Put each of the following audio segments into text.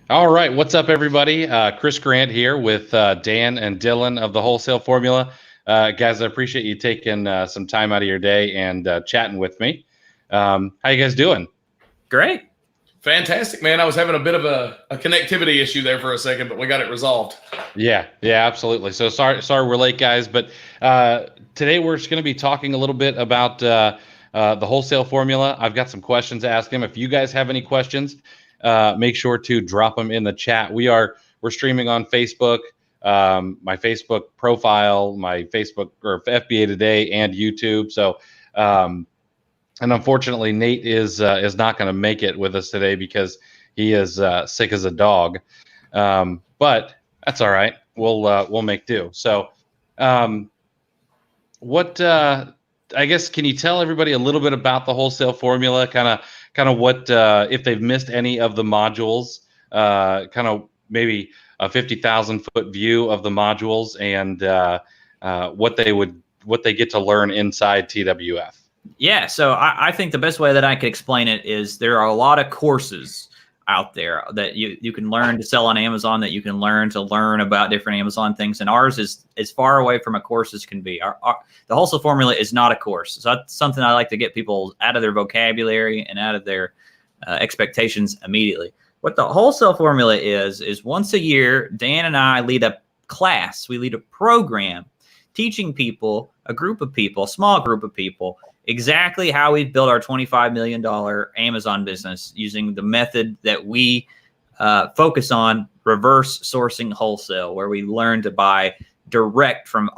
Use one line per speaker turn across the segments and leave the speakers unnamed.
All right, what's up, everybody? Chris Grant here with Dan and Dylan of the Wholesale Formula. Guys, I appreciate you taking some time out of your day and chatting with me. How you guys doing?
Great.
Fantastic, man. I was having a bit of a connectivity issue there for a second, but we got it resolved.
Yeah, absolutely. So sorry we're late, guys, but today we're just going to be talking a little bit about the Wholesale Formula. I've got some questions to ask him. If you guys have any questions, make sure to drop them in the chat. We're streaming on Facebook, my Facebook profile, my Facebook or FBA Today, and YouTube. So, and unfortunately, Nate is not going to make it with us today because he is sick as a dog. But that's all right. We'll make do. So, what I guess, can you tell everybody a little bit about the Wholesale Formula? Kind of what if they've missed any of the modules? Kind of maybe a 50,000-foot view of the modules and what they get to learn inside TWF.
Yeah, so I think the best way that I could explain it is there are a lot of courses out there that you can learn to sell on Amazon, that you can learn about different Amazon things. And ours is as far away from a course as can be. The Wholesale Formula is not a course. So that's something I like to get people out of their vocabulary and out of their expectations immediately. What the Wholesale Formula is once a year, Dan and I lead a class. We lead a program teaching people, a small group of people, exactly how we've built our $25 million Amazon business using the method that we focus on, reverse sourcing wholesale, where we learn to buy direct from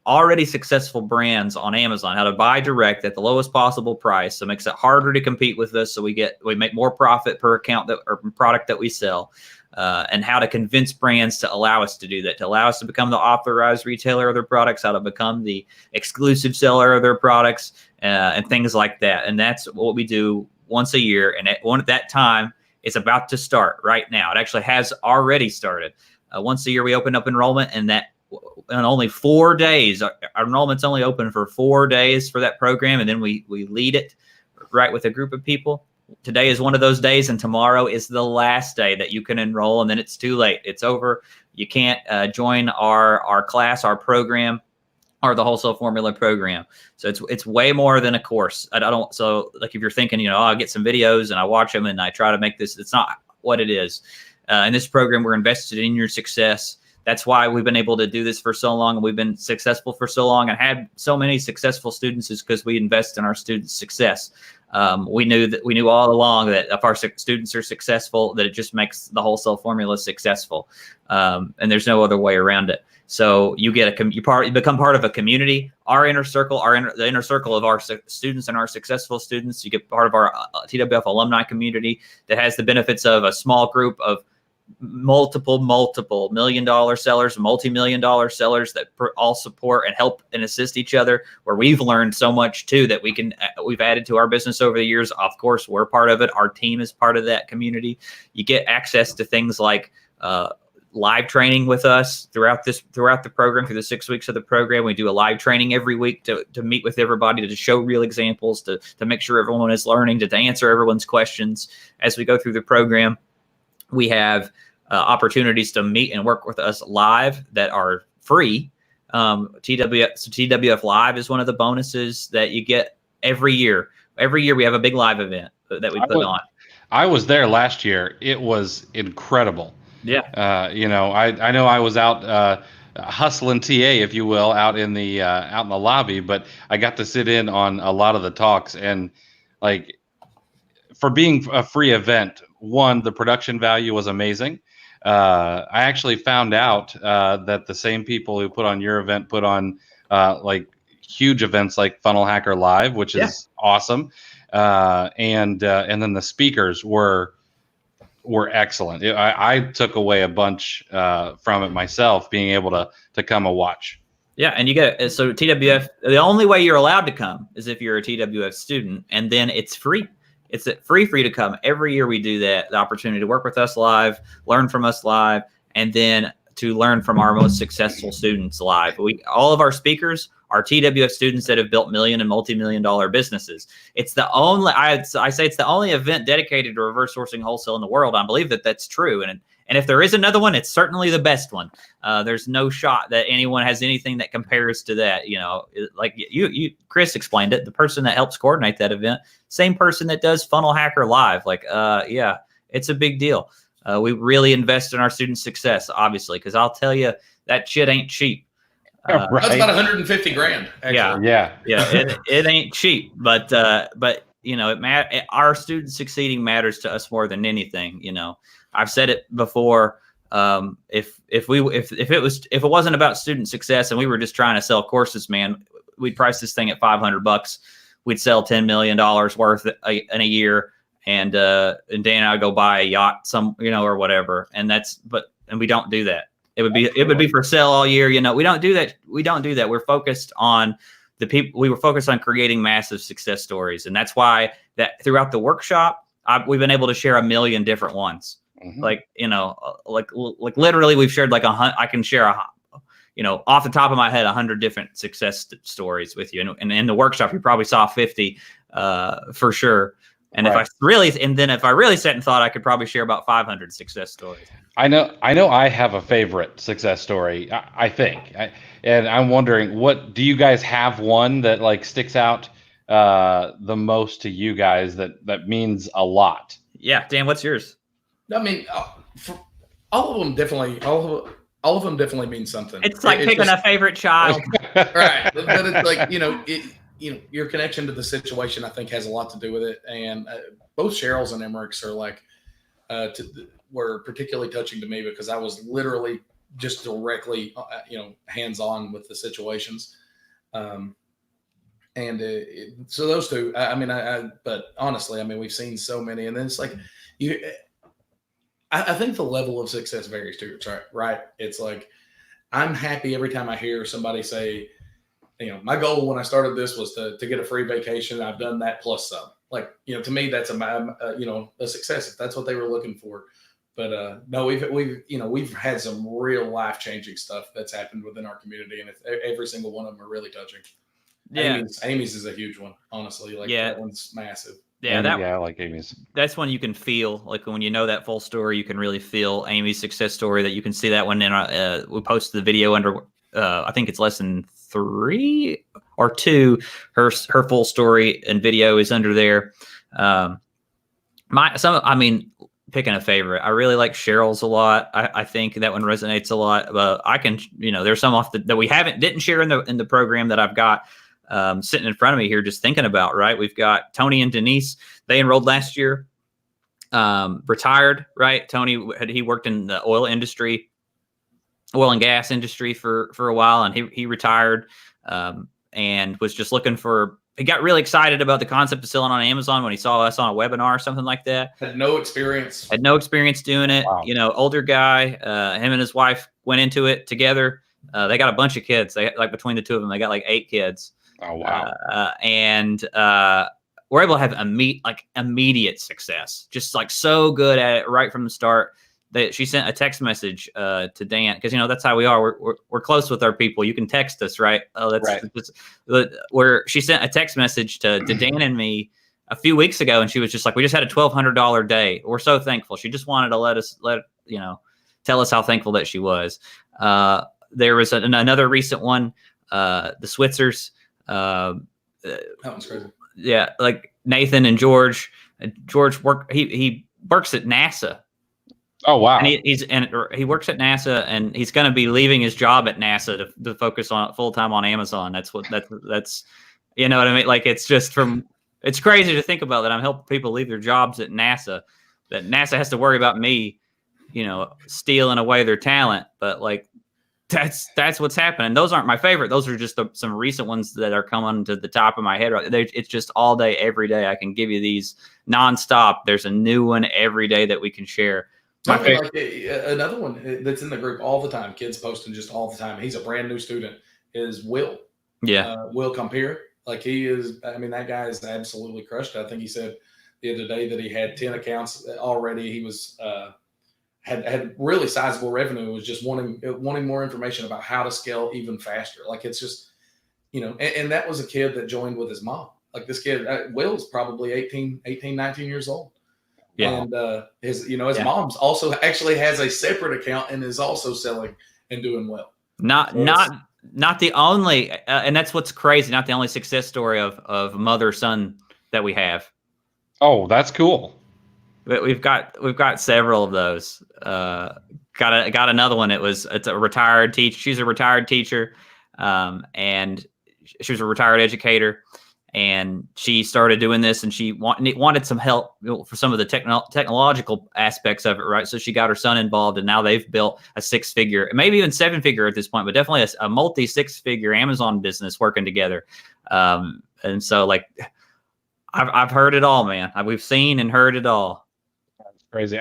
already successful brands on Amazon, how to buy direct at the lowest possible price. So it makes it harder to compete with us. So we make more profit per account or product that we sell. And how to convince brands to allow us to do that, to allow us to become the authorized retailer of their products, how to become the exclusive seller of their products, and things like that. And that's what we do once a year. And at that time, it's about to start right now. It actually has already started. Once a year, we open up enrollment, and in only 4 days, our enrollment's only open for 4 days for that program. And then we lead it right with a group of people. Today is one of those days, and tomorrow is the last day that you can enroll, and then it's too late. It's over. You can't join our class, our program, or the Wholesale Formula program. So it's way more than a course. So like if you're thinking, I'll get some videos and I watch them and I try to make this, it's not what it is. In this program, we're invested in your success. That's why we've been able to do this for so long, and we've been successful for so long and had so many successful students, is because we invest in our students' success. We knew all along that if our students are successful, that it just makes the Wholesale Formula successful, and there's no other way around it. So you become part of a community. Our inner circle, the inner circle of our students and our successful students. You get part of our TWF alumni community that has the benefits of a small group of multiple $1 million sellers, multi-million-dollar sellers that all support and help and assist each other, where we've learned so much too that we've added to our business over the years. Of course, we're part of it. Our team is part of that community. You get access to things like live training with us throughout the program, through the 6 weeks of the program. We do a live training every week to meet with everybody, to show real examples, to make sure everyone is learning, to answer everyone's questions as we go through the program. We have opportunities to meet and work with us live that are free. TWF Live is one of the bonuses that you get every year. Every year we have a big live event that we put on.
I was there last year. It was incredible.
Yeah.
I know I was out hustling TA, if you will, out in the lobby, but I got to sit in on a lot of the talks, and like, for being a free event, one, the production value was amazing. I actually found out that the same people who put on your event put on like huge events like Funnel Hacker Live, which is awesome. And then the speakers were excellent. I took away a bunch from it myself, being able to come and watch.
Yeah, and you get so TWF. The only way you're allowed to come is if you're a TWF student, and then it's free. It's free for you to come. Every year we do that, the opportunity to work with us live, learn from us live, and then to learn from our most successful students live. All of our speakers are TWF students that have built million and multi-million-dollar businesses. It's the only, I say it's the only event dedicated to reverse sourcing wholesale in the world. I believe that that's true. And And if there is another one, it's certainly the best one. There's no shot that anyone has anything that compares to that. Like you, Chris explained it. The person that helps coordinate that event, same person that does Funnel Hacker Live. Like, yeah, it's a big deal. We really invest in our student success, obviously, because I'll tell you that shit ain't cheap.
Right.
That's about 150 grand. Actually.
Yeah. It ain't cheap, but our students succeeding matters to us more than anything. I've said it before. If it wasn't about student success and we were just trying to sell courses, man, we'd price this thing at $500. We'd sell $10 million worth in a year, and Dan and I go buy a yacht, or whatever. And we don't do that. It would be for sale all year. We don't do that. We're focused on the people. We were focused on creating massive success stories. And that's why that throughout the workshop, we've been able to share 1 million different ones. Mm-hmm. Like literally we've shared I can share off the top of my head, 100 different success stories with you. And in the workshop, you probably saw 50 for sure. And right. If I really sat and thought, I could probably share about 500 success stories.
I know I have a favorite success story, I think. And I'm wondering, what do you guys have one that like sticks out the most to you guys that means a lot?
Yeah, Dan, what's yours?
I mean, all of them definitely mean something.
It's like picking a favorite child.
Right. But it's like, your connection to the situation, I think, has a lot to do with it. And both Cheryl's and Emmerich's are like, were particularly touching to me because I was literally just directly, hands-on with the situations. So those two, but honestly, we've seen so many, and then it's like, I think the level of success varies too, right? It's like, I'm happy every time I hear somebody say, my goal when I started this was to get a free vacation. I've done that plus some. Like, to me, that's a success if that's what they were looking for. But no, we've had some real life-changing stuff that's happened within our community, and every single one of them are really touching.
Yeah,
Amy's is a huge one, honestly. Like, that one's massive.
Yeah,
I like Amy's.
That's when you can feel, like, when you know that full story, you can really feel Amy's success story. That you can see that one in. We posted the video under. I think it's lesson 3 or 2. Her full story and video is under there. Picking a favorite, I really like Cheryl's a lot. I think that one resonates a lot. I can, there's some that we didn't share in the program that I've got sitting in front of me here, just thinking about. Right, we've got Tony and Denise. They enrolled last year, retired. Right, Tony he worked in the oil and gas industry for a while, and he retired and was just looking for. He got really excited about the concept of selling on Amazon when he saw us on a webinar or something like that.
Had no experience
doing it. Wow. Older guy. Him and his wife went into it together. They got a bunch of kids. They between the two of them, they got like 8 kids.
Oh wow!
And we're able to have immediate success. Just like so good at it right from the start. She sent a text message to Dan, because that's how we are. We're close with our people. You can text us, right? Where she sent a text message to Dan and me a few weeks ago, and she was just like, "We just had a $1,200 day. We're so thankful." She just wanted to tell us how thankful that she was. There was another recent one, the Switzers.
That one's crazy.
Yeah, like Nathan and George. George he works at NASA.
Oh wow!
And he works at NASA, and he's going to be leaving his job at NASA to focus on full time on Amazon. That's you know what I mean? Like, it's crazy to think about that. I'm helping people leave their jobs at NASA. That NASA has to worry about me, stealing away their talent. But like, that's what's happening. Those aren't my favorite. Those are just some recent ones that are coming to the top of my head. It's just all day, every day. I can give you these nonstop. There's a new one every day that we can share.
Another one that's in the group all the time, kids posting just all the time. He's a brand new student. Is Will?
Yeah,
Will Compier. Like, he is. That guy is absolutely crushed. I think he said the other day that he had 10 accounts already. He was had really sizable revenue. Was just wanting more information about how to scale even faster. Like, it's just and that was a kid that joined with his mom. Like, this kid, Will's probably 18, 19 years old.
Yeah.
And his mom's also actually has a separate account and is also selling and doing well.
Not the only, and that's what's crazy. Not the only success story of mother son that we have.
Oh, that's cool.
But we've got several of those. Got another one. It's a retired teacher. She's a retired teacher, and she was a retired educator. And she started doing this, and she wanted some help for some of the technological aspects of it, right? So she got her son involved, and now they've built a 6-figure, maybe even 7-figure at this point, but definitely a multi 6-figure Amazon business working together. And so, like, I've heard it all, man. We've seen and heard it all.
That's crazy.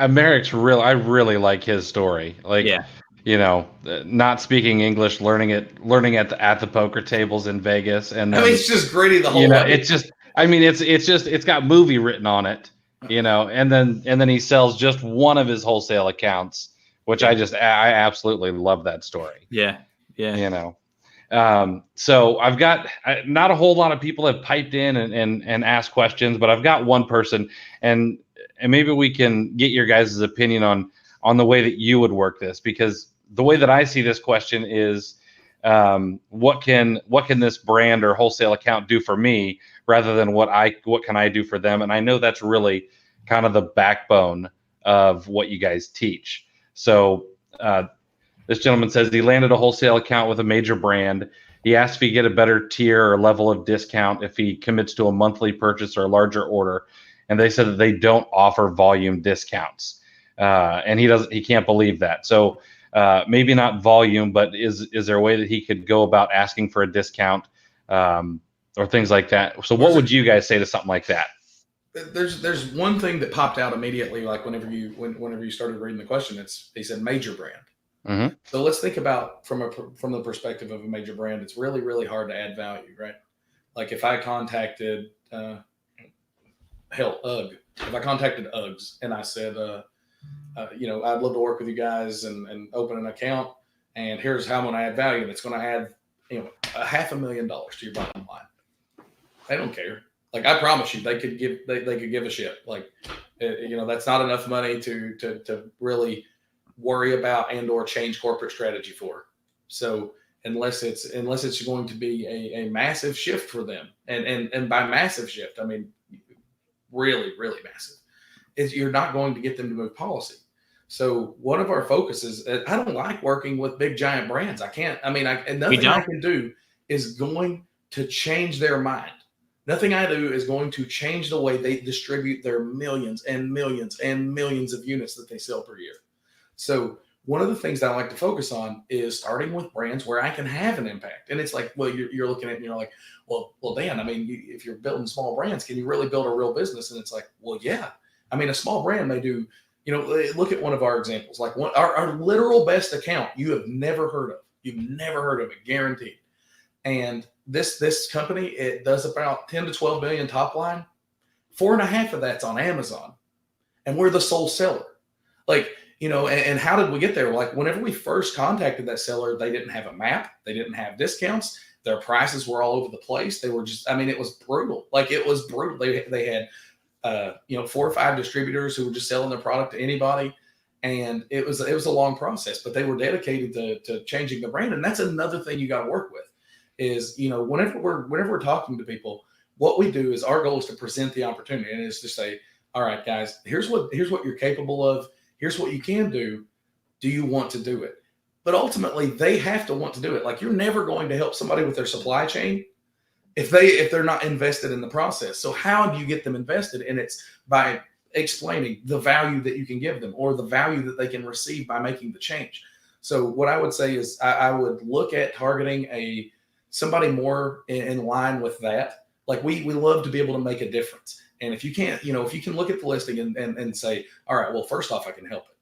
Merrick's I really like his story. Like,
Yeah.
Not speaking English, learning at the poker tables in Vegas, and then,
it's just gritty the whole way.
It's just, it's got movie written on it, and then he sells just one of his wholesale accounts, which I absolutely love that story.
Yeah.
So I've got not a whole lot of people have piped in and asked questions, but I've got one person, and maybe we can get your guys' opinion on the way that you would work this, because the way that I see this question is, what can this brand or wholesale account do for me, rather than what can I do for them? And I know that's really kind of the backbone of what you guys teach. So this gentleman says he landed a wholesale account with a major brand. He asked if he get a better tier or level of discount if he commits to a monthly purchase or a larger order, and they said that they don't offer volume discounts, and he can't believe that. So maybe not volume, but is there a way that he could go about asking for a discount, or things like that? So what would you guys say to something like that?
There's one thing that popped out immediately, like whenever you started reading the question. He said major brand.
Mm-hmm.
So let's think about from the perspective of a major brand. It's really, really hard to add value, right? Like if I contacted UGG, if I contacted UGGs and I said, I'd love to work with you guys and open an account, and here's how I'm going to add value. And it's going to add, $500,000 to your bottom line. They don't care. Like, I promise you, they could give a shit. Like, that's not enough money to really worry about and or change corporate strategy for. So unless it's going to be a massive shift for them, and by massive shift, I mean really, really massive, is you're not going to get them to move policy. So one of our focuses, I don't like working with big giant brands. I can't. Nothing I can do is going to change their mind. Nothing I do is going to change the way they distribute their millions and millions and millions of units that they sell per year. So one of the things that I like to focus on is starting with brands where I can have an impact. And it's like, well, you're looking at it and you're like, well, Dan, if you're building small brands, can you really build a real business? And it's like, well, yeah. A small brand may do, look at one of our examples, like our literal best account you have never heard of. You've never heard of it, guaranteed. And this company, it does about 10 to 12 million top line. 4.5 of that's on Amazon. And we're the sole seller. Like, and how did we get there? Like, whenever we first contacted that seller, they didn't have a map. They didn't have discounts. Their prices were all over the place. They were just, it was brutal. Like, it was brutal. They had, 4 or 5 distributors who were just selling their product to anybody. And it was a long process, but they were dedicated to changing the brand. And that's another thing you got to work with is, whenever we're talking to people, what we do is our goal is to present the opportunity, and it's to say, all right, guys, here's what you're capable of. Here's what you can do. Do you want to do it? But ultimately, they have to want to do it. Like, you're never going to help somebody with their supply chain if they're not invested in the process. So how do you get them invested? And it's by explaining the value that you can give them or the value that they can receive by making the change. So what I would say is I would look at targeting somebody more in line with that. Like, we love to be able to make a difference. And if you can't, if you can look at the listing and say, all right, well, first off, I can help it.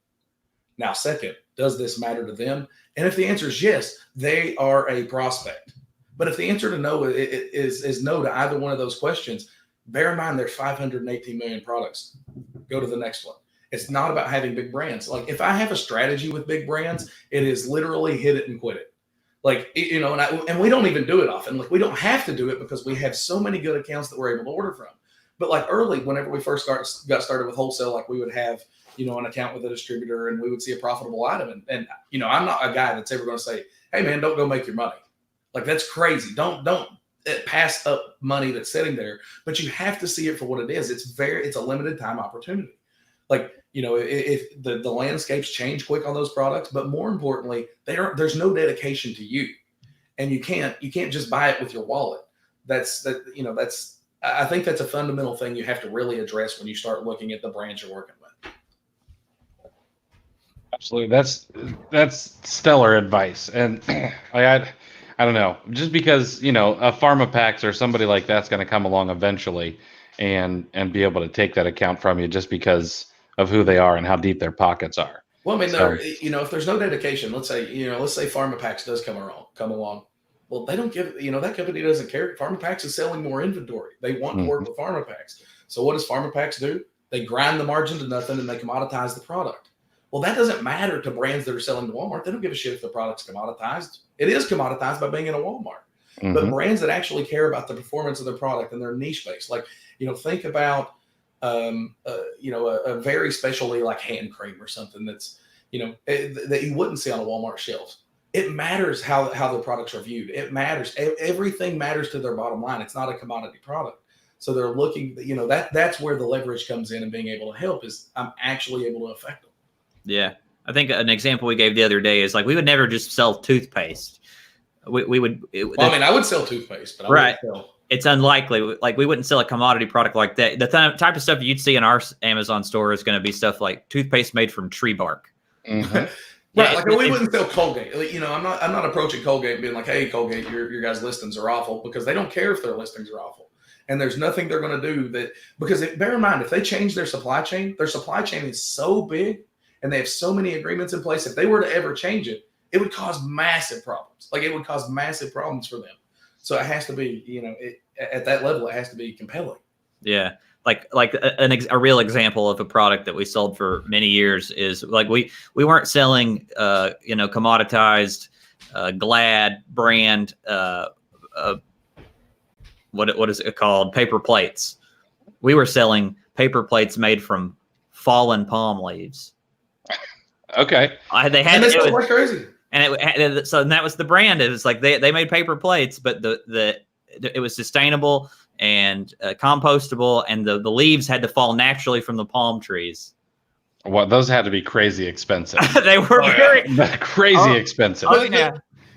Now, second, does this matter to them? And if the answer is yes, they are a prospect. But if the answer to no is no to either one of those questions, bear in mind there's 518 million products. Go to the next one. It's not about having big brands. Like, if I have a strategy with big brands, it is literally hit it and quit it. Like, and we don't even do it often. Like, we don't have to do it because we have so many good accounts that we're able to order from. But like early, whenever we first got started with wholesale, like we would have, an account with a distributor and we would see a profitable item. And I'm not a guy that's ever going to say, hey man, don't go make your money. Like that's crazy. Don't pass up money that's sitting there, but you have to see it for what it is. It's a limited time opportunity. Like, if the landscapes change quick on those products, but more importantly, there's no dedication to you, and you can't just buy it with your wallet. I think that's a fundamental thing you have to really address when you start looking at the brands you're working with.
Absolutely. That's stellar advice. And I don't know, just because, a PharmaPax or somebody like that's going to come along eventually and be able to take that account from you just because of who they are and how deep their pockets are.
Well, I mean, if there's no dedication, let's say PharmaPax does come along. Well, they don't give, that company doesn't care. PharmaPax is selling more inventory. They want to work with PharmaPax. So what does PharmaPax do? They grind the margin to nothing and they commoditize the product. Well, that doesn't matter to brands that are selling to Walmart. They don't give a shit if the product's commoditized. It is commoditized by being in a Walmart. But brands that actually care about the performance of their product and their niche base, like, think about, a very specialty like hand cream or something that's, that you wouldn't see on a Walmart shelf. It matters how the products are viewed. It matters. Everything matters to their bottom line. It's not a commodity product. So they're looking, that's where the leverage comes in and being able to help is I'm actually able to affect them.
Yeah. I think an example we gave the other day is like, we would never just sell toothpaste. I
would sell toothpaste, but
right. It's unlikely. Like we wouldn't sell a commodity product like that. The type of stuff you'd see in our Amazon store is going to be stuff like toothpaste made from tree bark.
Right, like we wouldn't sell Colgate. I'm not approaching Colgate and being like, "Hey, Colgate, your guys' listings are awful," because they don't care if their listings are awful, and there's nothing they're going to do bear in mind if they change their supply chain is so big, and they have so many agreements in place. If they were to ever change it, it would cause massive problems. Like it would cause massive problems for them. So it has to be, at that level, it has to be compelling.
Yeah. Like a real example of a product that we sold for many years is like we weren't selling commoditized Glad brand what is it called, paper plates. We were selling paper plates made from fallen palm leaves.
Okay.
They had
and it was crazy.
And so that was the brand. It was like they made paper plates, but it was sustainable and compostable, and the leaves had to fall naturally from the palm trees.
Well, those had to be crazy expensive.
They were
crazy expensive.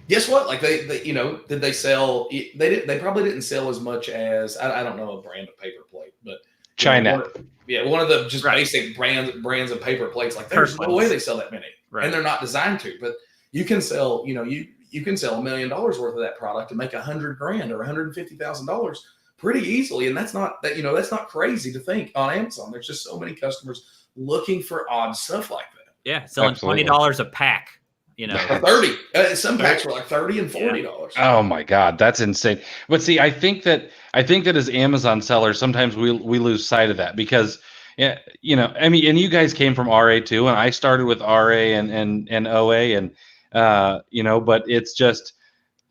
Guess what? Like they did they sell? They probably didn't sell as much as I don't know a brand of paper plate, but
China.
One of the just basic brands of paper plates. Like there's no way they sell that many, and they're not designed to. But you can sell, you can sell $1 million worth of that product and make $100,000 or $150,000 pretty easily. And that's not crazy to think on Amazon. There's just so many customers looking for odd stuff like that.
Yeah. Selling $20 a pack,
30. Some packs were like $30 and $40.
Oh my God. That's insane. But see, I think that as Amazon sellers, sometimes we lose sight of that because and you guys came from RA too. And I started with RA and OA and, but it's just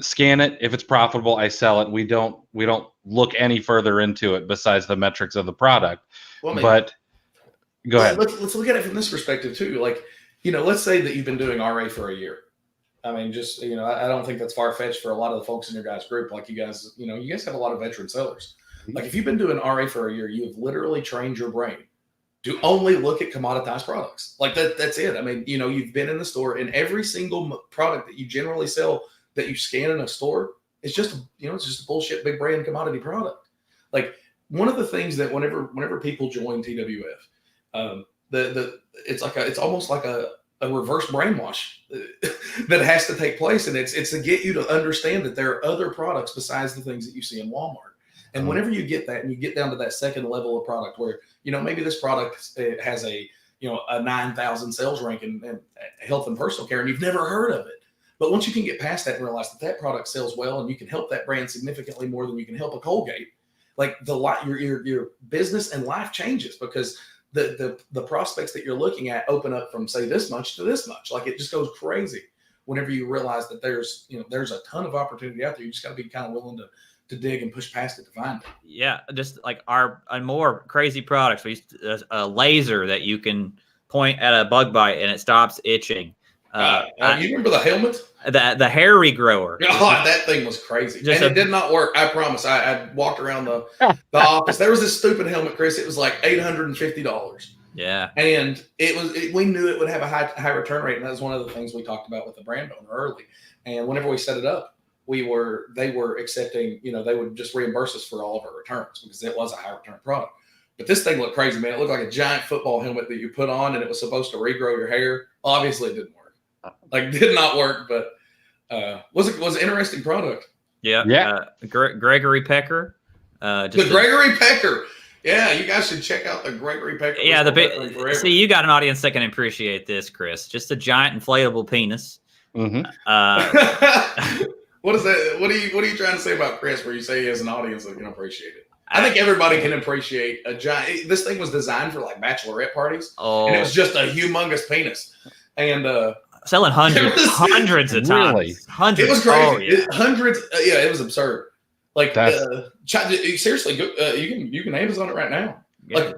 scan it. If it's profitable, I sell it. We don't look any further into it besides the metrics of the product. Well, but go ahead.
Let's look at it from this perspective too. Like, let's say that you've been doing RA for a year. I mean, just, I don't think that's far-fetched for a lot of the folks in your guys' group. Like you guys have a lot of veteran sellers. Like if you've been doing RA for a year, you've literally trained your brain to only look at commoditized products. Like that's it. I mean, you've been in the store and every single product that you generally sell that you scan in a store, it's just a bullshit big brand commodity product. Like one of the things that whenever people join TWF, it's almost like a reverse brainwash that has to take place. And it's to get you to understand that there are other products besides the things that you see in Walmart. And whenever you get that and you get down to that second level of product where, maybe this product has a 9,000 sales rank in health and personal care and you've never heard of it. But once you can get past that and realize that product sells well and you can help that brand significantly more than you can help a Colgate, like your business and life changes because the prospects that you're looking at open up from say this much to this much. Like it just goes crazy whenever you realize that there's a ton of opportunity out there. You just got to be kind of willing to dig and push past it to find it.
Yeah, just like our more crazy products. We used a laser that you can point at a bug bite and it stops itching.
You remember the helmet?
The hair regrower.
Oh, that thing was crazy. And it did not work. I promise. I walked around the office. There was this stupid helmet, Chris. It was like $850.
Yeah.
And we knew it would have a high return rate. And that was one of the things we talked about with the brand owner early. And whenever we set it up, they were accepting, they would just reimburse us for all of our returns because it was a high return product. But this thing looked crazy, man. It looked like a giant football helmet that you put on and it was supposed to regrow your hair. Obviously it didn't work. Did not work, but was an interesting product.
Yeah. Yeah. Gregory Pecker.
Gregory Pecker. Yeah, you guys should check out the Gregory Pecker.
Yeah, see, you got an audience that can appreciate this, Chris. Just a giant inflatable penis.
Mm-hmm.
What is that? What are you trying to say about Chris? Where you say he has an audience that can appreciate it? I think everybody can appreciate a giant. This thing was designed for like bachelorette parties, and it was just a humongous penis, and
selling hundreds of times.
Really?
Hundreds.
It was crazy.
Oh, yeah.
Hundreds. Yeah, it was absurd. Like seriously, you can Amazon it right now.
Yeah.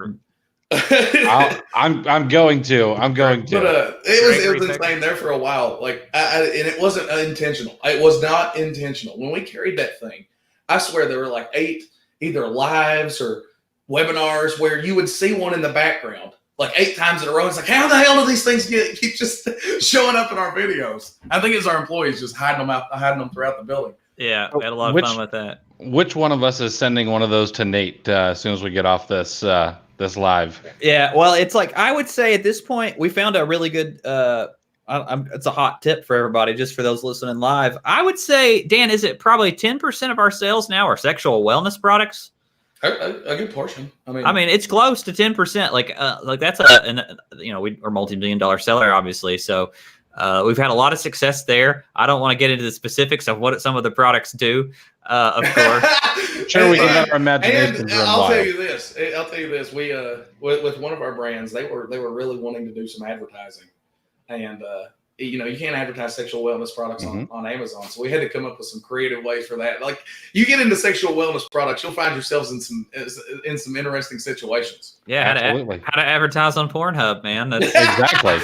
I'm going to.
But it was insane there for a while. And it wasn't intentional. It was not intentional. When we carried that thing, I swear there were like 8 either lives or webinars where you would see one in the background like 8 times in a row. It's like, how the hell do these things keep just showing up in our videos? I think it's our employees just hiding them throughout the building.
Yeah, we had a lot of fun with that.
Which one of us is sending one of those to Nate as soon as we get off this live?
Yeah, well, it's like I would say at this point we found a really good. It's a hot tip for everybody, just for those listening live. I would say, Dan, is it probably 10% of our sales now are sexual wellness products?
A good portion.
I mean, it's close to 10%. Like that's we're multi-million-dollar seller, obviously. So we've had a lot of success there. I don't want to get into the specifics of what some of the products do. Of course,
sure, we can have our imagination.
And I'll tell you this. We with one of our brands, they were really wanting to do some advertising, and you can't advertise sexual wellness products on Amazon. So we had to come up with some creative ways for that. Like, you get into sexual wellness products, you'll find yourselves in some interesting situations.
Yeah,
absolutely.
How to advertise on Pornhub, man. That's
exactly.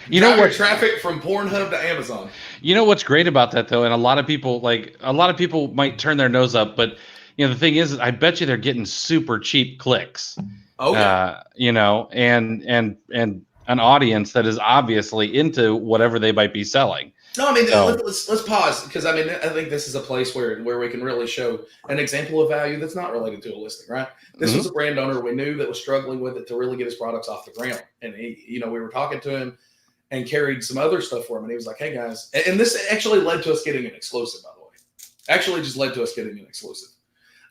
You know what?
Traffic from Pornhub to Amazon.
You know what's great about that though, and a lot of people might turn their nose up, but the thing is, I bet you they're getting super cheap clicks.
Oh yeah.
And an audience that is obviously into whatever they might be selling.
No, I mean, let's pause, because I think this is a place where we can really show an example of value that's not related to a listing, right? This was a brand owner we knew that was struggling with it to really get his products off the ground, and we were talking to him and carried some other stuff for him, and he was like, "Hey guys," and this actually led to us getting an exclusive, by the way. Actually, just led to us getting an exclusive,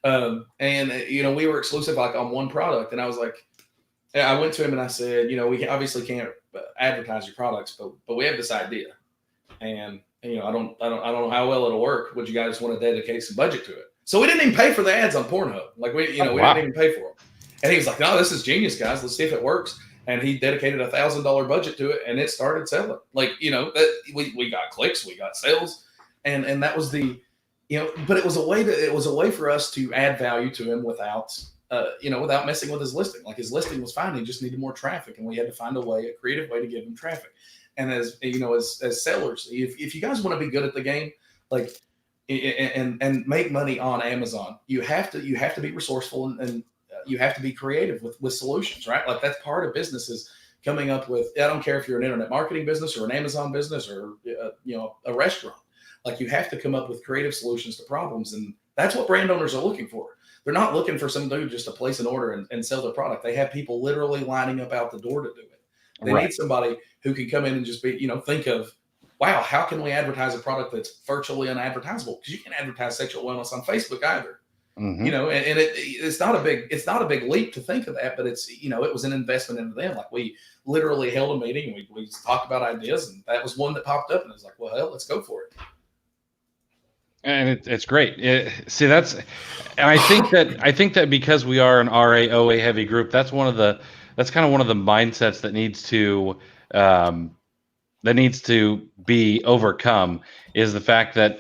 we were exclusive like on one product, and I was like. I went to him and I said, we obviously can't advertise your products, but we have this idea, and I don't know how well it'll work. Would you guys want to dedicate some budget to it? So we didn't even pay for the ads on Pornhub. Like we didn't even pay for them. And he was like, "No, this is genius, guys. Let's see if it works." And he dedicated $1,000 budget to it, and it started selling. That we got clicks, we got sales, and that was the, But it was a way for us to add value to him without messing with his listing. Like, his listing was fine. He just needed more traffic, and we had to find a creative way to give him traffic. And as sellers, if you guys want to be good at the game, and make money on Amazon, you have to be resourceful and you have to be creative with solutions, right? Like, that's part of business, is coming up with, I don't care if you're an internet marketing business or an Amazon business or, a restaurant, like, you have to come up with creative solutions to problems. And that's what brand owners are looking for. They're not looking for some dude just to place an order and sell their product. They have people literally lining up out the door to do it. They need somebody who can come in and just be, think of, wow, how can we advertise a product that's virtually unadvertisable? Because you can't advertise sexual wellness on Facebook either. And it's not a big leap to think of that, but it's, it was an investment into them. Like, we literally held a meeting, and we talked about ideas, and that was one that popped up, and it was like, well, hell, let's go for it.
And it's great. And I think that because we are an RA OA heavy group, that's kind of one of the mindsets that needs to be overcome, is the fact that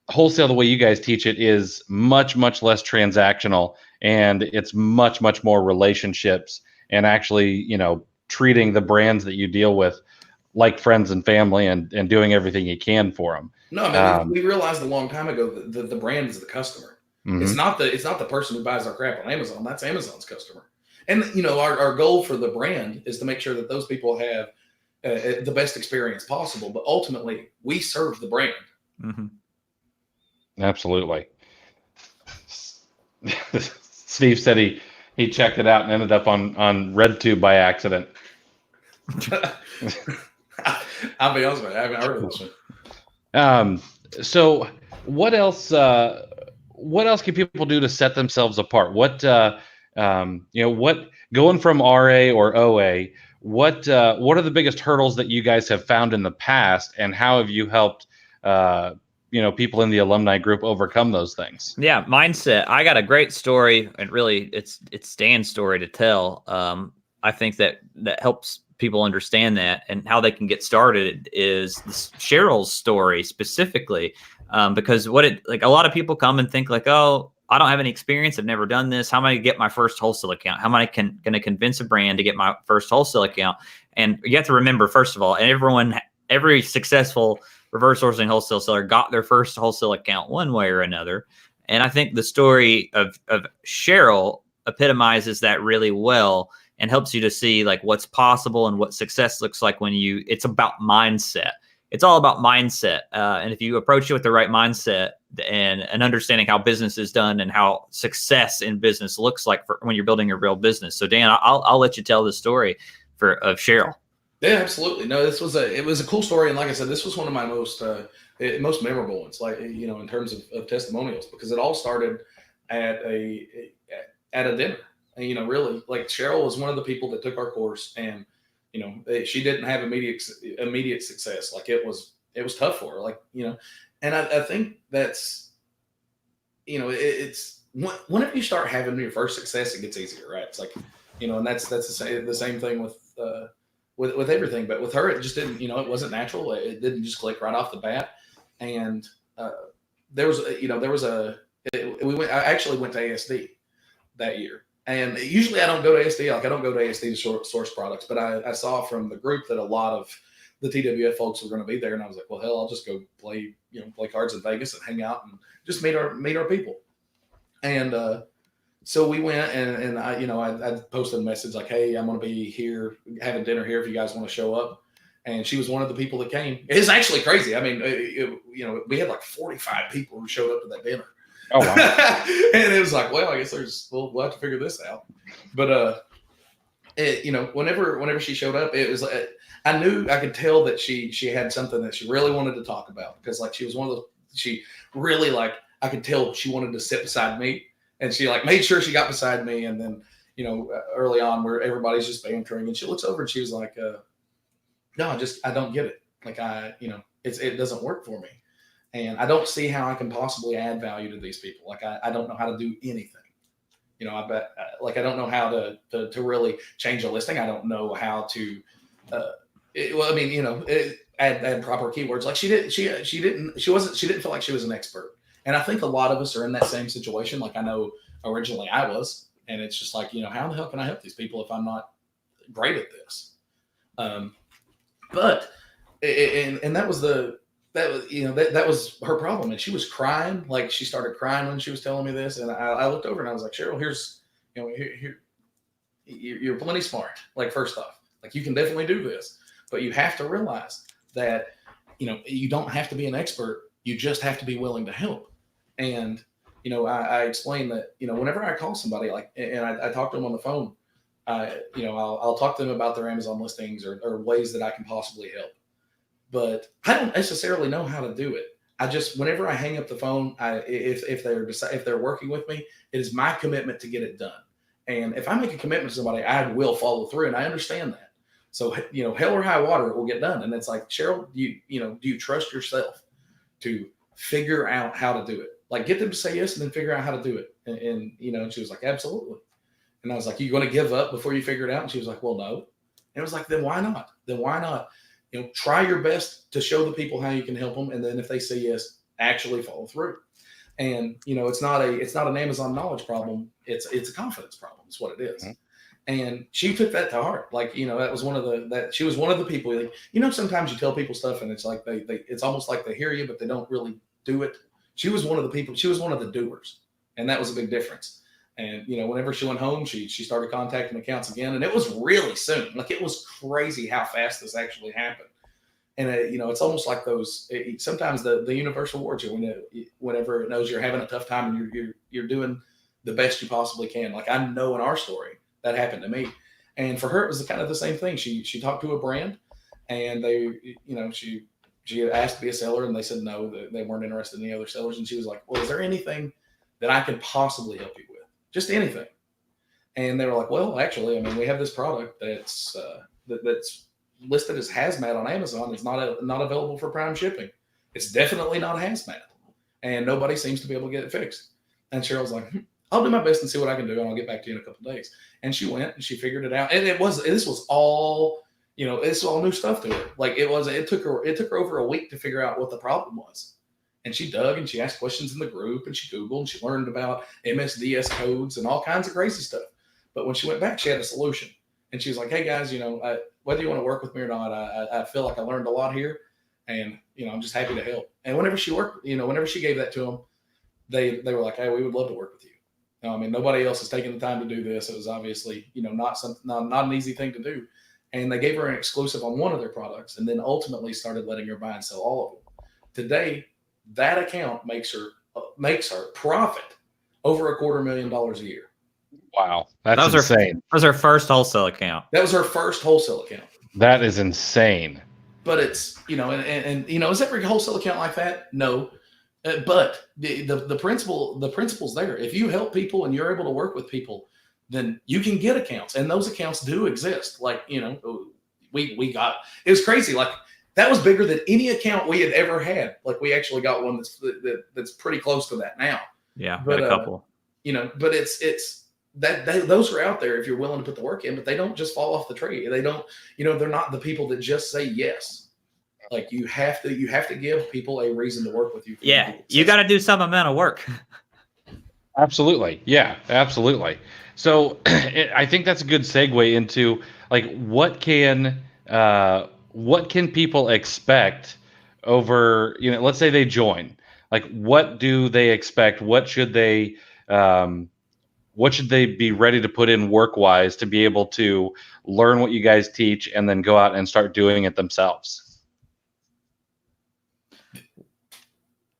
wholesale, the way you guys teach it, is much, much less transactional, and it's much, much more relationships and actually, treating the brands that you deal with like friends and family, and doing everything you can for them.
No, I mean, we realized a long time ago that the brand is the customer.
Mm-hmm.
It's not the person who buys our crap on Amazon. That's Amazon's customer. And our goal for the brand is to make sure that those people have the best experience possible. But ultimately, we serve the brand.
Mm-hmm.
Absolutely. Steve said he checked it out and ended up on RedTube by accident.
I'll be honest with you, I haven't heard of this one.
So what else? What else can people do to set themselves apart? What what, going from RA or OA? What are the biggest hurdles that you guys have found in the past, and how have you helped people in the alumni group overcome those things?
Yeah, mindset. I got a great story, and really, it's Dan's story to tell. I think that helps people understand that, and how they can get started is Cheryl's story specifically, because a lot of people come and think like, oh, I don't have any experience. I've never done this. How am I going to get my first wholesale account? How am I going to convince a brand to get my first wholesale account? And you have to remember, first of all, every successful reverse sourcing wholesale seller got their first wholesale account one way or another. And I think the story of Cheryl epitomizes that really well, and helps you to see like what's possible and what success looks like it's about mindset. It's all about mindset. And if you approach it with the right mindset and understanding how business is done and how success in business looks like when you're building a real business. So Dan, I'll let you tell the story of Cheryl.
Yeah, absolutely. No, it was a cool story. And like I said, this was one of my most memorable ones, like, in terms of testimonials, because it all started at a dinner. And, really, like, Cheryl was one of the people that took our course, and, she didn't have immediate success. Like, it was tough for her, like, and I think that's, it's whenever you start having your first success, it gets easier, right? It's like, and that's the same thing with everything, but with her, it just didn't, it wasn't natural. It didn't just click right off the bat. And I actually went to ASD that year. And usually I don't go to ASD. Like, I don't go to ASD to source products, but I saw from the group that a lot of the TWF folks were going to be there. And I was like, well, hell, I'll just go play cards in Vegas and hang out and just meet our people. And so we went, and I posted a message like, hey, I'm going to be here having dinner here if you guys want to show up. And she was one of the people that came. It's actually crazy. I mean, we had like 45 people who showed up to that dinner.
Oh, wow.
And it was like, well, I guess we'll have to figure this out. But whenever she showed up, it was I could tell that she had something that she really wanted to talk about, because like she was one of those, she really, like, I could tell she wanted to sit beside me, and she like made sure she got beside me. And then early on, where everybody's just bantering, and she looks over and she was like, no, I don't get it. Like, it doesn't work for me. And I don't see how I can possibly add value to these people. Like, I don't know how to do anything. I bet, like, I don't know how to really change a listing. I don't know how to, add proper keywords. Like, she didn't feel like she was an expert. And I think a lot of us are in that same situation. Like, I know originally I was, and it's just like, how the hell can I help these people if I'm not great at this? But that was her problem. And she was crying. Like, she started crying when she was telling me this. And I looked over and I was like, Cheryl, you're plenty smart. Like, first off, like, you can definitely do this, but you have to realize that, you don't have to be an expert. You just have to be willing to help. And, I explained that, whenever I call somebody, like, and I talk to them on the phone, I'll talk to them about their Amazon listings or ways that I can possibly help. But I don't necessarily know how to do it. I just, whenever I hang up the phone, if they're working with me, it is my commitment to get it done. And if I make a commitment to somebody, I will follow through, and I understand that. So, hell or high water, it will get done. And it's like, Cheryl, do you trust yourself to figure out how to do it? Like, get them to say yes and then figure out how to do it. And she was like, absolutely. And I was like, you going to give up before you figure it out? And she was like, well, no. And it was like, then why not? Try your best to show the people how you can help them. And then if they say yes, actually follow through. And it's not an Amazon knowledge problem. It's a confidence problem. It's what it is. Mm-hmm. And she took that to heart. Like, that was she was one of the people, like, sometimes you tell people stuff and it's like it's almost like they hear you, but they don't really do it. She was one of the people, she was one of the doers. And that was a big difference. And, whenever she went home, she started contacting accounts again. And it was really soon. Like, it was crazy how fast this actually happened. And, it's almost like sometimes the universe rewards you whenever it knows you're having a tough time and you're doing the best you possibly can. Like, I know in our story that happened to me. And for her, it was kind of the same thing. She talked to a brand and she had asked to be a seller and they said no, that they weren't interested in any other sellers. And she was like, well, is there anything that I can possibly help you with? Just anything. And they were like, well, actually, I mean, we have this product that's listed as hazmat on Amazon. It's not available for prime shipping. It's definitely not hazmat. And nobody seems to be able to get it fixed. And Cheryl's like, I'll do my best and see what I can do, and I'll get back to you in a couple of days. And she went and she figured it out. And this was all, it's all new stuff to her. Like, it took her over a week to figure out what the problem was. And she dug and she asked questions in the group and she Googled and she learned about MSDS codes and all kinds of crazy stuff. But when she went back, she had a solution. And she was like, hey guys, whether you want to work with me or not, I feel like I learned a lot here, and I'm just happy to help. And whenever she gave that to them, they were like, hey, we would love to work with you. I mean, nobody else is taking the time to do this. It was obviously not an easy thing to do, and they gave her an exclusive on one of their products, and then ultimately started letting her buy and sell all of them. Today, that account makes her profit over $250,000 a year.
Wow, that's insane.
That was her first wholesale account.
That was her first wholesale account.
That is insane.
But it's is every wholesale account like that? No, but the principle's there. If you help people and you're able to work with people, then you can get accounts, and those accounts do exist. Like we got, it was crazy. Like, that was bigger than any account we had ever had. Like, we actually got one that's pretty close to that now.
Yeah, but a couple.
But it's that those are out there if you're willing to put the work in, but they don't just fall off the tree. They don't, they're not the people that just say yes. Like, you have to give people a reason to work with you.
Yeah, you got to do some amount of work.
Absolutely. Yeah, absolutely. So I think that's a good segue into, like, what can people expect over, let's say they join. Like, what do they expect? What should they be ready to put in work-wise to be able to learn what you guys teach and then go out and start doing it themselves?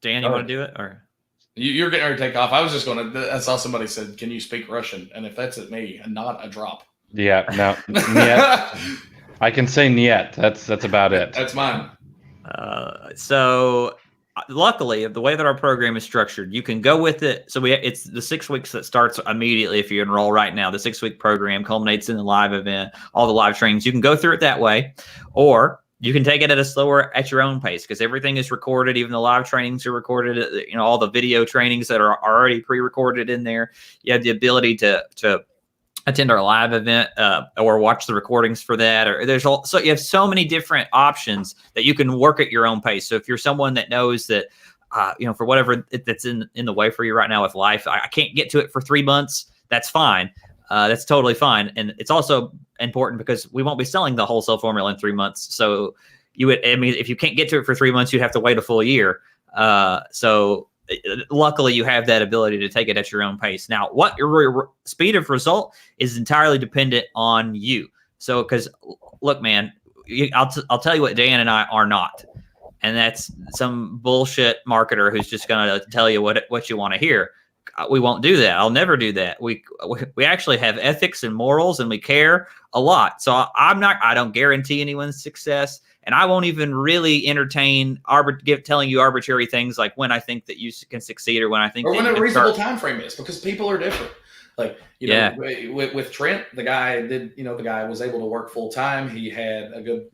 Dan, you want to do it, or
you're getting ready to take off? I was just going to. I saw somebody said, "Can you speak Russian?" And if that's at me, not a drop.
Yeah, no, niet. I can say niet. That's about it.
That's mine.
So luckily, the way that our program is structured, you can go with it. So it's the 6 weeks that starts immediately if you enroll right now. The 6-week program culminates in the live event, all the live trainings. You can go through it that way, or you can take it at your own pace, because everything is recorded. Even the live trainings are recorded. All the video trainings that are already pre-recorded in there. You have the ability to attend our live event or watch the recordings for that. Or so you have so many different options that you can work at your own pace. So if you're someone that knows that, for whatever that's in the way for you right now with life, I can't get to it for 3 months. That's fine. That's totally fine. And it's also important because we won't be selling the wholesale formula in 3 months. So if you can't get to it for 3 months, you'd have to wait a full year. So luckily you have that ability to take it at your own pace. Now, what your speed of result is entirely dependent on you. So, because look, man, I'll tell you what Dan and I are not. And that's some bullshit marketer who's just going to tell you what you want to hear. We won't do that. I'll never do that. We actually have ethics and morals, and we care a lot. So I don't guarantee anyone's success, and I won't even really entertain telling you arbitrary things like when I think that you can succeed or when I think
or
that
when a reasonable time frame is, because people are different. Like, with Trent, the guy was able to work full time. He had a good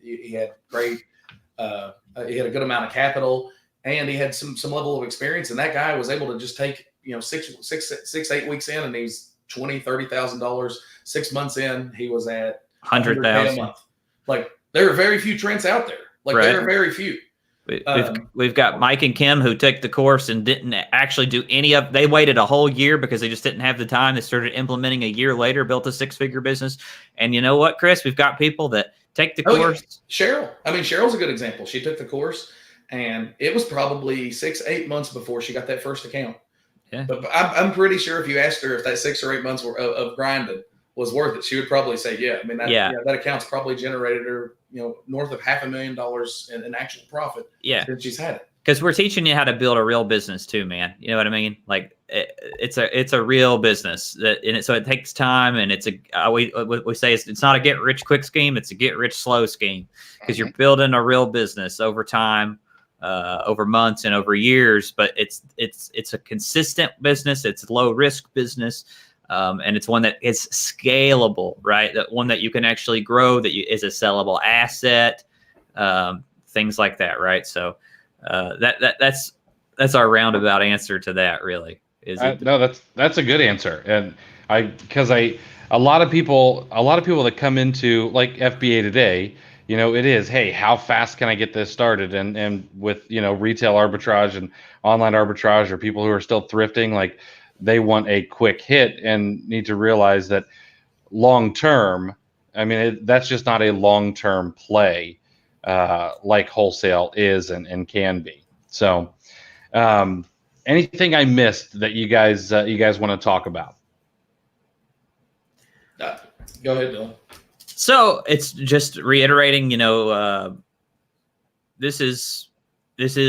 amount of capital, and he had some level of experience. And that guy was able to just take 8 weeks in, and he's $20,000-$30,000. 6 months in, he was at $100,000 a month. Like, there are very few Trents out there. Like, right. There are very few.
We've got Mike and Kim who took the course and didn't actually do any of. They waited a whole year because they just didn't have the time. They started implementing a year later, built a 6-figure business. And you know what, Chris? We've got people that take the course.
Yeah. Cheryl. I mean, Cheryl's a good example. She took the course, and it was probably 6-8 months before she got that first account.
Yeah.
But I'm pretty sure if you asked her if that 6 or 8 months of grinding was worth it, she would probably say, yeah. I mean, that account's probably generated her, north of $500,000 in actual profit.
Yeah.
Since she's had it.
Because we're teaching you how to build a real business too, man. You know what I mean? Like it's a real business so it takes time, and we say it's not a get rich quick scheme. It's a get rich slow scheme, because you're building a real business over time, over months and over years. But it's a consistent business. It's low risk business. And it's one that is scalable, right? That one that you can actually grow, is a sellable asset, things like that, right? So that's our roundabout answer to that, really.
No, that's a good answer, and because a lot of people that come into like FBA today, it is, hey, how fast can I get this started? And with retail arbitrage and online arbitrage, or people who are still thrifting, like, they want a quick hit and need to realize that long term, I mean, that's just not a long term play like wholesale is and can be. So anything I missed that you guys want to talk about?
Go ahead, Dylan.
So it's just reiterating, this is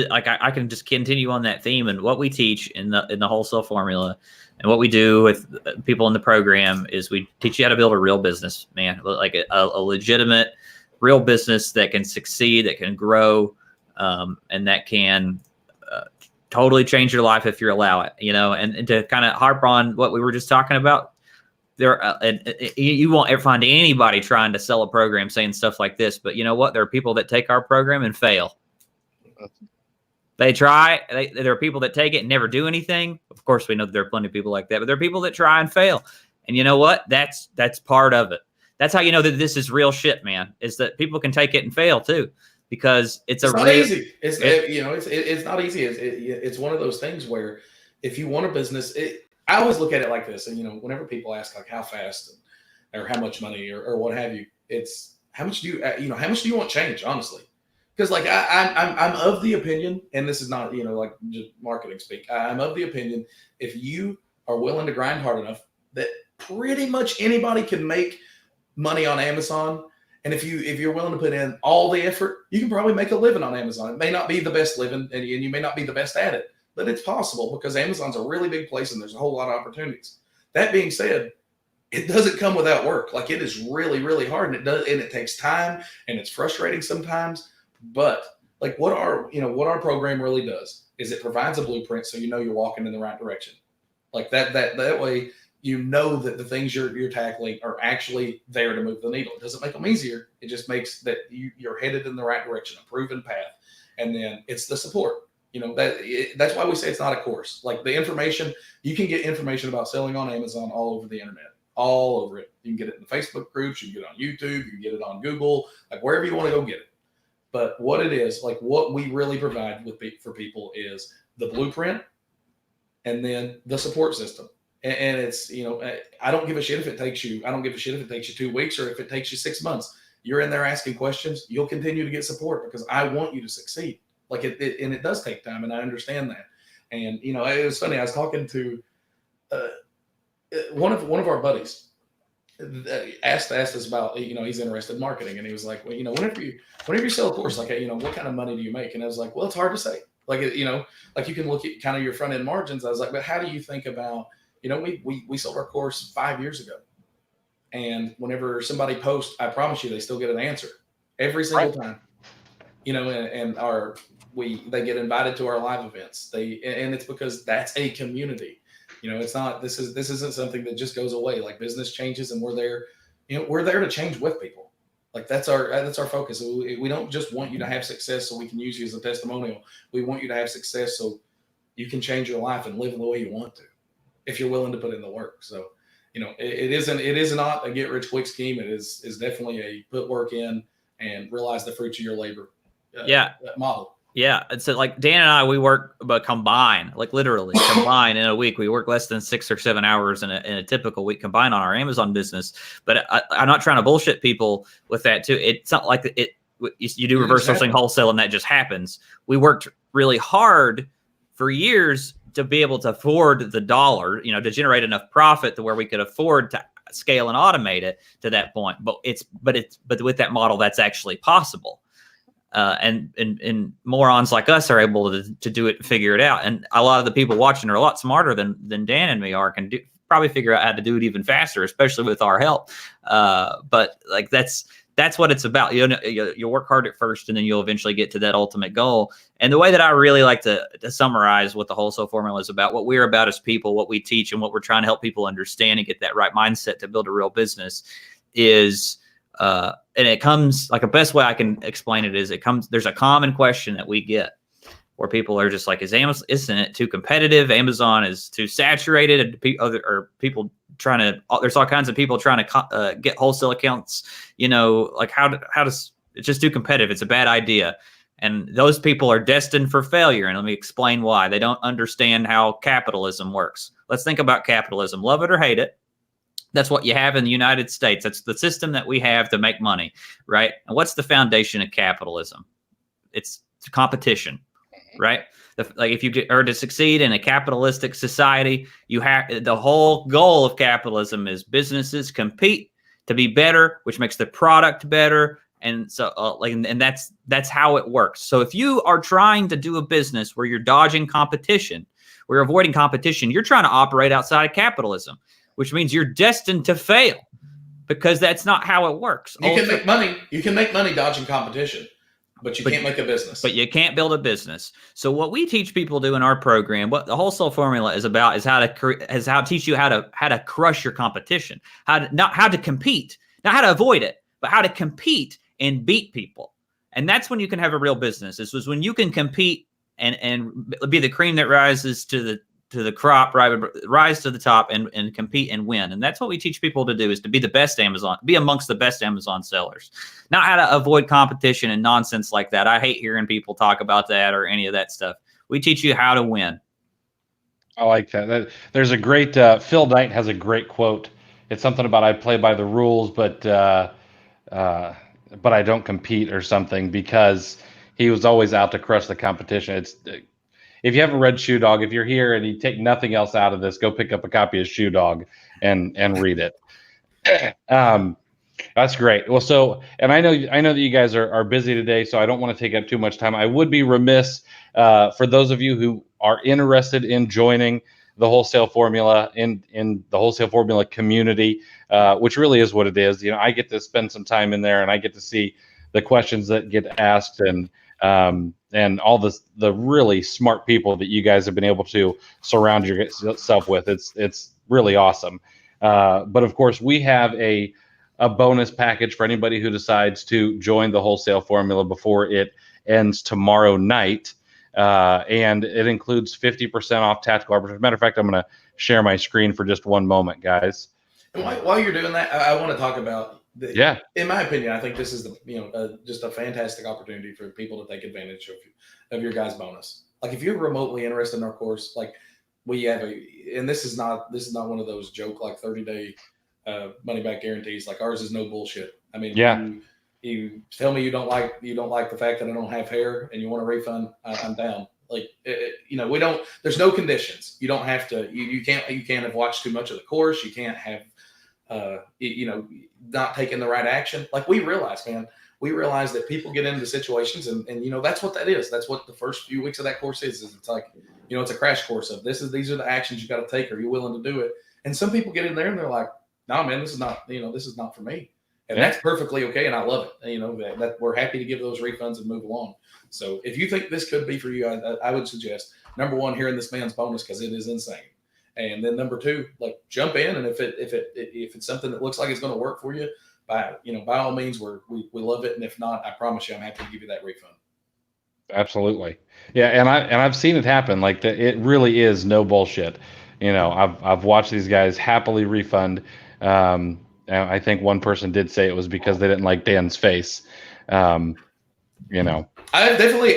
like, I can just continue on that theme, and what we teach in the wholesale formula, and what we do with people in the program is we teach you how to build a real business, man, like a legitimate real business that can succeed, that can grow, and that can totally change your life if you allow it, and to kind of harp on what we were just talking about. You won't find anybody trying to sell a program saying stuff like this, but you know what? There are people that take our program and fail. They try. There are people that take it and never do anything. Of course, we know that there are plenty of people like that, but there are people that try and fail. And you know what? That's part of it. That's how you know that this is real shit, man. Is that people can take it and fail too, because it's
not easy. It's not easy. It's one of those things where if you want a business, I always look at it like this. And whenever people ask like how fast or how much money or what have you, it's how much do you want change, honestly. Because like I'm of the opinion, and this is not like just marketing speak. I'm of the opinion, if you are willing to grind hard enough, that pretty much anybody can make money on Amazon. And if you're willing to put in all the effort, you can probably make a living on Amazon. It may not be the best living, and you may not be the best at it, but it's possible, because Amazon's a really big place and there's a whole lot of opportunities. That being said, it doesn't come without work. Like, it is really, really hard, and it takes time, and it's frustrating sometimes. But like what our program really does is it provides a blueprint, so you're walking in the right direction. Like that way, that the things you're tackling are actually there to move the needle. It doesn't make them easier. It just makes that you're headed in the right direction, a proven path. And then it's the support. That's why we say it's not a course. Like, the information, you can get information about selling on Amazon all over the internet, all over it. You can get it in the Facebook groups, you can get it on YouTube, you can get it on Google, like wherever you want to go get it. But what it is, like what we really provide for people is the blueprint, and then the support system. And it's, I don't give a shit if it takes you 2 weeks or if it takes you 6 months. You're in there asking questions, you'll continue to get support, because I want you to succeed. Like it does take time, and I understand that. And it was funny. I was talking to one of our buddies. Asked us about, he's interested in marketing, and he was like, well, whenever you sell a course, like, what kind of money do you make? And I was like, well, it's hard to say. Like, like you can look at kind of your front end margins. I was like, but how do you think about, we sold our course 5 years ago, and whenever somebody posts, I promise you, they still get an answer every single time. They get invited to our live events. And it's because that's a community. It's not, this isn't something that just goes away. Like, business changes, and we're there to change with people. Like, that's our focus. We don't just want you to have success so we can use you as a testimonial. We want you to have success so you can change your life and live the way you want to, if you're willing to put in the work. So, it is not a get rich quick scheme. It is definitely a put work in and realize the fruits of your labor model.
Yeah, it's like Dan and I, we work but combined, like literally combined in a week. We work less than 6 or 7 hours in a typical week combined on our Amazon business. But I'm not trying to bullshit people with that too. It's not like you do reverse sourcing wholesale and that just happens. We worked really hard for years to be able to afford the dollar, to generate enough profit to where we could afford to scale and automate it to that point. But with that model, that's actually possible. And morons like us are able to do it and figure it out. And a lot of the people watching are a lot smarter than Dan and me are, can probably figure out how to do it even faster, especially with our help. But like that's what it's about. You'll work hard at first, and then you'll eventually get to that ultimate goal. And the way that I really like to summarize what the Wholesale Formula is about, what we're about as people, what we teach, and what we're trying to help people understand and get that right mindset to build a real business is. And it comes like, a best way I can explain it is there's a common question that we get where people are just like, isn't it too competitive? Amazon is too saturated, or people trying to, there's all kinds of people trying to get wholesale accounts, like how does it's just too competitive? It's a bad idea. And those people are destined for failure. And let me explain why. They don't understand how capitalism works. Let's think about capitalism. Love it or hate it. That's what you have in the United States. That's the system that we have to make money, right? And what's the foundation of capitalism? It's competition, right? Like if you are to succeed in a capitalistic society, you have the whole goal of capitalism is businesses compete to be better, which makes the product better. And so, and that's how it works. So if you are trying to do a business where you're dodging competition, where you're avoiding competition, you're trying to operate outside of capitalism, which means you're destined to fail, because that's not how it works.
You can make money. You can make money dodging competition, but you can't make a business.
But you can't build a business. So what we teach people to do in our program, what the Wholesale Formula is about, is how to teach you how to crush your competition, not how to compete, not how to avoid it, but how to compete and beat people. And that's when you can have a real business. This was when you can compete and be the cream that rises to the crop, right? Rise to the top and compete and win. And that's what we teach people to do, is to be the best be amongst the best Amazon sellers, not how to avoid competition and nonsense like that. I hate hearing people talk about that or any of that stuff. We teach you how to win.
I like that. There's a great, Phil Knight has a great quote. It's something about, I play by the rules, but I don't compete or something, because he was always out to crush the competition. If you haven't read Shoe Dog, if you're here and you take nothing else out of this, go pick up a copy of Shoe Dog and read it. That's great. Well, and I know that you guys are busy today, so I don't want to take up too much time. I would be remiss for those of you who are interested in joining the Wholesale Formula in the Wholesale Formula community, which really is what it is. I get to spend some time in there, and I get to see the questions that get asked, and all the really smart people that you guys have been able to surround yourself with. It's really awesome. But of course, we have a bonus package for anybody who decides to join the Wholesale Formula before it ends tomorrow night. And it includes 50% off tactical arbitrage. As a matter of fact, I'm going to share my screen for just one moment, guys.
And while you're doing that, I want to talk about, in my opinion, I think this is just a fantastic opportunity for people to take advantage of your guys' bonus. Like, if you're remotely interested in our course, like we have and this is not one of those joke like 30-day money back guarantees. Like, ours is no bullshit. I mean, you tell me you don't like the fact that I don't have hair and you want a refund, I'm down. Like, we don't. There's no conditions. You don't have to. You can't have watched too much of the course. You can't have not taking the right action. Like, we realize that people get into situations and that's what that is. That's what the first few weeks of that course is it's like, it's a crash course of these are the actions you got to take. Are you willing to do it? And some people get in there and they're like, no, man, this is not for me. And that's perfectly okay. And I love it. That we're happy to give those refunds and move along. So if you think this could be for you, I would suggest, number one, hearing this man's bonus, because it is insane. And then number two, like, jump in, and if it's something that looks like it's going to work for you, by all means, we love it. And if not, I promise you, I'm happy to give you that refund.
Absolutely, yeah. And I've seen it happen. Like, it really is no bullshit. I've watched these guys happily refund. And I think one person did say it was because they didn't like Dan's face. I
I've definitely,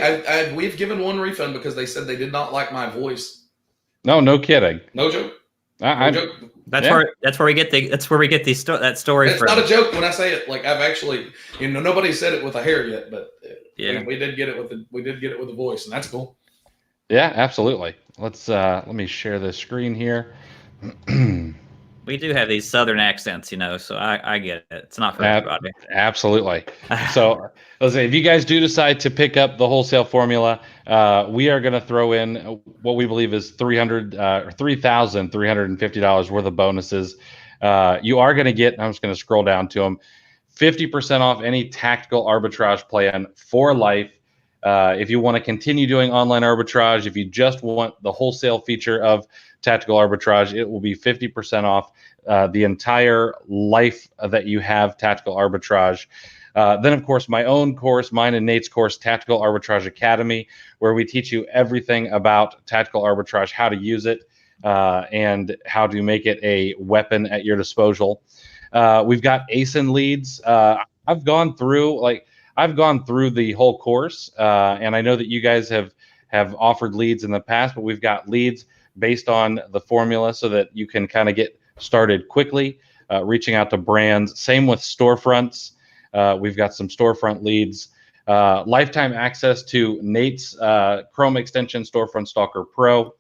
we've given one refund because they said they did not like my voice.
No kidding.
No joke.
No joke. That's where we get that story
it's
from.
It's not a joke when I say it. Like, I've actually, nobody said it with a hair yet, but
yeah,
we did get it with the voice, and that's cool.
Yeah, absolutely. Let me share this screen here.
We do have these Southern accents, so I get it. It's not for everybody.
Absolutely. So let's say if you guys do decide to pick up the Wholesale Formula, we are going to throw in what we believe is $3,350 worth of bonuses. You are going to get, I'm just going to scroll down to them, 50% off any tactical arbitrage plan for life. If you want to continue doing online arbitrage, if you just want the wholesale feature of tactical arbitrage, it will be 50% off the entire life that you have tactical arbitrage. Then, of course, my own course, mine and Nate's course, Tactical Arbitrage Academy, where we teach you everything about tactical arbitrage, how to use it, and how to make it a weapon at your disposal. We've got ASIN leads. I've gone through the whole course, and I know that you guys have offered leads in the past, but we've got leads based on the formula so that you can kind of get started quickly, reaching out to brands. Same with storefronts. We've got some storefront leads. Lifetime access to Nate's Chrome extension, Storefront Stalker Pro.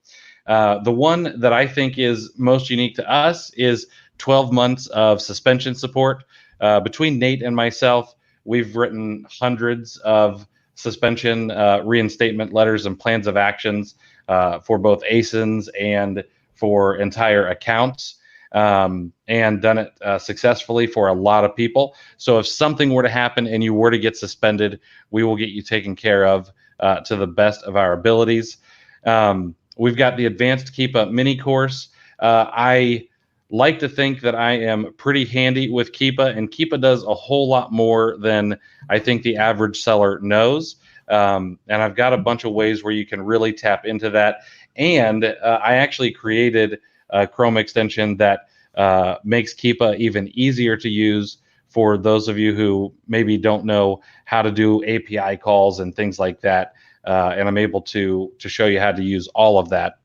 The one that I think is most unique to us is 12 months of suspension support. Between Nate and myself, we've written hundreds of suspension reinstatement letters and plans of actions for both ASINs and for entire accounts, and done it successfully for a lot of people. So if something were to happen and you were to get suspended, we will get you taken care of to the best of our abilities. We've got the Advanced Keepa mini course. I like to think that I am pretty handy with Keepa, and Keepa does a whole lot more than I think the average seller knows. And I've got a bunch of ways where you can really tap into that. And I actually created a Chrome extension that makes Keepa even easier to use for those of you who maybe don't know how to do API calls and things like that. And I'm able to show you how to use all of that.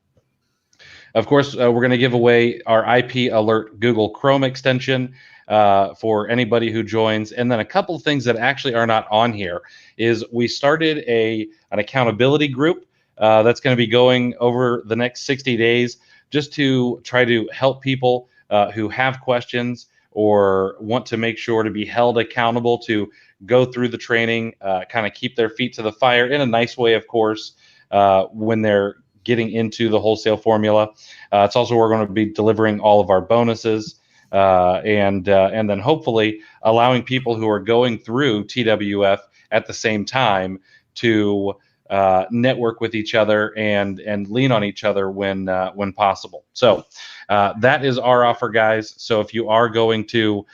Of course, we're going to give away our IP Alert Google Chrome extension for anybody who joins. And then a couple of things that actually are not on here is we started an accountability group that's going to be going over the next 60 days just to try to help people who have questions or want to make sure to be held accountable to go through the training, kind of keep their feet to the fire in a nice way, of course, when they're getting into the Wholesale Formula. It's also where we're going to be delivering all of our bonuses, and then hopefully allowing people who are going through TWF at the same time to network with each other and lean on each other when possible. So that is our offer, guys. So if you are going to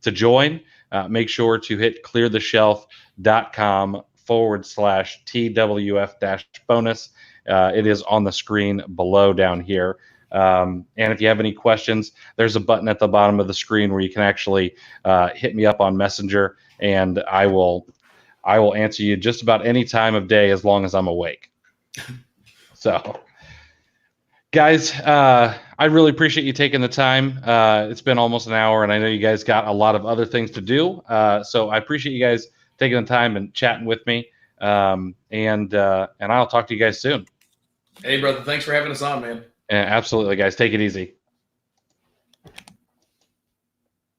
join, make sure to hit cleartheshelf.com/TWF-bonus. It is on the screen below down here. And if you have any questions, there's a button at the bottom of the screen where you can actually hit me up on Messenger, and I will answer you just about any time of day as long as I'm awake. So, guys, I really appreciate you taking the time. It's been almost an hour, and I know you guys got a lot of other things to do. So I appreciate you guys taking the time and chatting with me. And I'll talk to you guys soon.
Hey, brother, thanks for having us on, man.
Yeah, absolutely, guys. Take it easy.